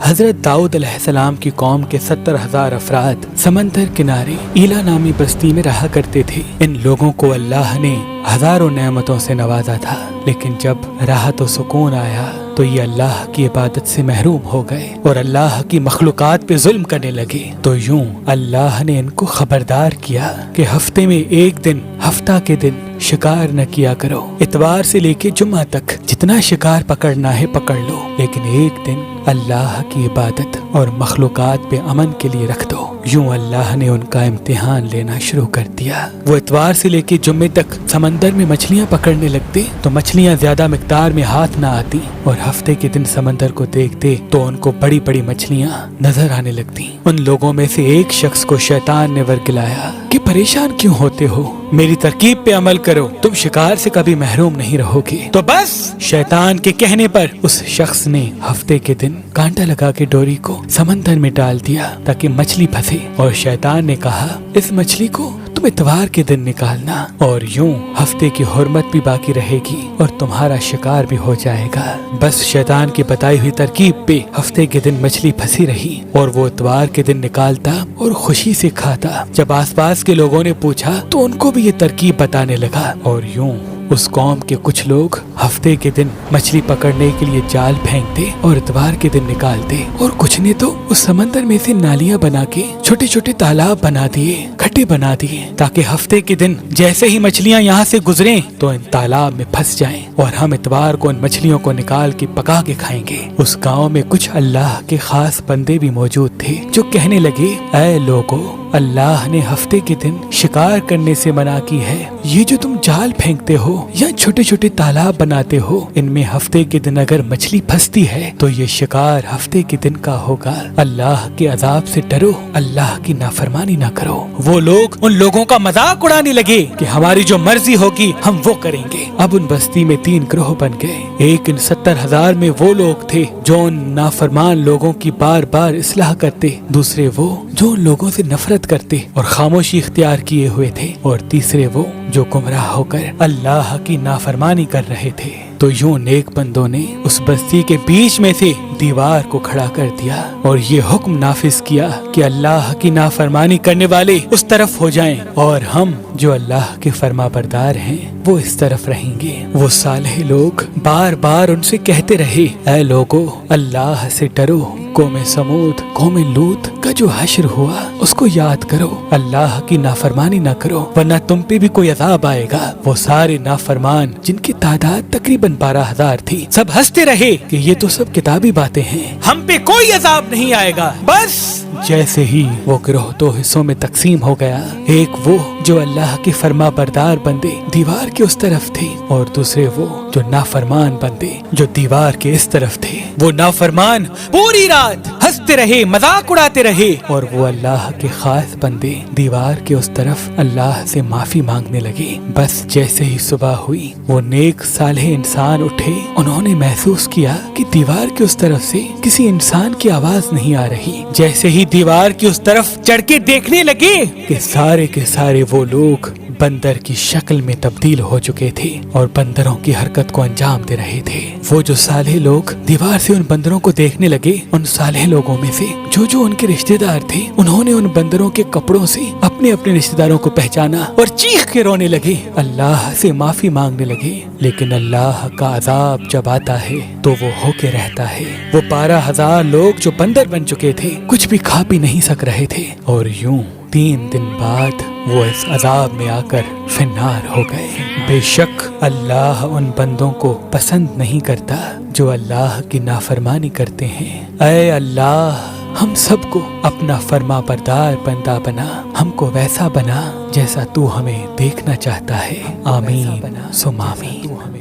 حضرت داؤد علیہ السلام کی قوم کے 70,000 افراد سمندر کنارے ایلا نامی بستی میں رہا کرتے تھے۔ ان لوگوں کو اللہ نے ہزاروں نعمتوں سے نوازا تھا، لیکن جب راحت و سکون آیا تو یہ اللہ کی عبادت سے محروم ہو گئے اور اللہ کی مخلوقات پہ ظلم کرنے لگے۔ تو یوں اللہ نے ان کو خبردار کیا کہ ہفتے میں ایک دن، ہفتہ کے دن شکار نہ کیا کرو۔ اتوار سے لے کے جمعہ تک جتنا شکار پکڑنا ہے پکڑ لو، لیکن ایک دن اللہ کی عبادت اور مخلوقات پہ امن کے لیے رکھ دو۔ یوں اللہ نے ان کا امتحان لینا شروع کر دیا۔ وہ اتوار سے لے کے جمعے تک سمندر میں مچھلیاں پکڑنے لگتے تو مچھلیاں زیادہ مقدار میں ہاتھ نہ آتی، اور ہفتے کے دن سمندر کو دیکھتے تو ان کو بڑی بڑی مچھلیاں نظر آنے لگتی۔ ان لوگوں میں سے ایک شخص کو شیطان نے ورگلایا کہ پریشان کیوں ہوتے ہو، میری ترکیب پہ عمل کرو، تم شکار سے کبھی محروم نہیں رہو گے۔ تو بس شیطان کے کہنے پر اس شخص نے ہفتے کے دن کانٹا لگا کے ڈوری کو سمندر میں ڈال دیا تاکہ مچھلی پھنسے، اور شیطان نے کہا اس مچھلی کو تم اتوار کے دن نکالنا، اور یوں ہفتے کی حرمت بھی باقی رہے گی اور تمہارا شکار بھی ہو جائے گا۔ بس شیطان کی بتائی ہوئی ترکیب پہ ہفتے کے دن مچھلی پھنسی رہی اور وہ اتوار کے دن نکالتا اور خوشی سے کھاتا۔ جب آس پاس کے لوگوں نے پوچھا تو ان کو بھی یہ ترکیب بتانے لگا، اور یوں اس قوم کے کچھ لوگ ہفتے کے دن مچھلی پکڑنے کے لیے جال پھینکتے اور اتوار کے دن نکالتے، اور کچھ نے تو اس سمندر میں سے نالیاں بنا کے چھوٹے چھوٹے تالاب بنا دیے، کھڈے بنا دیے، تاکہ ہفتے کے دن جیسے ہی مچھلیاں یہاں سے گزریں تو ان تالاب میں پھنس جائیں اور ہم اتوار کو ان مچھلیوں کو نکال کے پکا کے کھائیں گے۔ اس گاؤں میں کچھ اللہ کے خاص بندے بھی موجود تھے جو کہنے لگے اے لوگو، اللہ نے ہفتے کے دن شکار کرنے سے منع کی ہے، یہ جو تم جال پھینکتے ہو یا چھوٹے چھوٹے تالاب بناتے ہو، ان میں ہفتے کے دن اگر مچھلی پھنستی ہے تو یہ شکار ہفتے کے دن کا ہوگا۔ اللہ کے عذاب سے ڈرو، اللہ کی نافرمانی نہ کرو۔ وہ لوگ ان لوگوں کا مذاق اڑانے لگے کہ ہماری جو مرضی ہوگی ہم وہ کریں گے۔ اب ان بستی میں 3 گروہ بن گئے۔ ایک ان 70,000 میں وہ لوگ تھے جو ان نافرمان لوگوں کی بار بار اصلاح کرتے، دوسرے وہ جو ان لوگوں سے نفرت کرتے اور خاموشی اختیار کیے ہوئے تھے، اور تیسرے وہ جو گمراہ ہو کر اللہ کی نافرمانی کر رہے تھے۔ تو یوں نیک بندوں نے اس بستی کے بیچ میں سے دیوار کو کھڑا کر دیا اور یہ حکم نافذ کیا کہ اللہ کی نافرمانی کرنے والے اس طرف ہو جائیں اور ہم جو اللہ کے فرما بردار ہیں وہ اس طرف رہیں گے۔ وہ صالح لوگ بار بار ان سے کہتے رہے اے لوگو، اللہ سے ڈرو، قوم سمود، قوم لوط کا جو حشر ہوا اس کو یاد کرو، اللہ کی نافرمانی نہ کرو ورنہ تم پہ بھی کوئی عذاب آئے گا۔ وہ سارے نافرمان جن کی تعداد تقریباً 12,000 تھی، سب ہنستے رہے کہ یہ تو سب کتابی باتیں ہیں، ہم پہ کوئی عذاب نہیں آئے گا۔ بس جیسے ہی وہ گروہ 2 حصوں میں تقسیم ہو گیا، ایک وہ جو اللہ کے فرما بردار بندے دیوار کے اس طرف تھے، اور دوسرے وہ جو نافرمان بندے جو دیوار کے اس طرف تھے۔ وہ نافرمان پوری رات ہنستے رہے، مذاق اڑاتے رہے، اور وہ اللہ کے خاص بندے دیوار کے اس طرف اللہ سے معافی مانگنے لگے۔ بس جیسے ہی صبح ہوئی، وہ نیک صالح انسان اٹھے، انہوں نے محسوس کیا کہ دیوار کے اس طرف سے کسی انسان کی آواز نہیں آ رہی۔ جیسے ہی دیوار کی اس طرف چڑھ کے دیکھنے لگے کہ سارے کے سارے وہ لوگ بندر کی شکل میں تبدیل ہو چکے تھے اور بندروں کی حرکت کو انجام دے رہے تھے۔ وہ جو صالح لوگ دیوار سے ان بندروں کو دیکھنے لگے، ان صالح لوگوں میں سے جو ان کے رشتہ دار تھے، انہوں نے ان بندروں کے کپڑوں سے اپنے اپنے رشتہ داروں کو پہچانا اور چیخ کے رونے لگے، اللہ سے معافی مانگنے لگے۔ لیکن اللہ کا عذاب جب آتا ہے تو وہ ہو کے رہتا ہے۔ وہ 12,000 لوگ جو بندر بن چکے تھے کچھ بھی کھا پی نہیں سک رہے تھے، اور یوں 3 دن بعد وہ اس عذاب میں آ کر فنار ہو گئے۔ بے شک اللہ ان بندوں کو پسند نہیں کرتا جو اللہ کی نافرمانی کرتے ہیں۔ اے اللہ، ہم سب کو اپنا فرما بردار بندہ بنا، ہم کو ویسا بنا جیسا تو ہمیں دیکھنا چاہتا ہے۔ آمین ثم آمین۔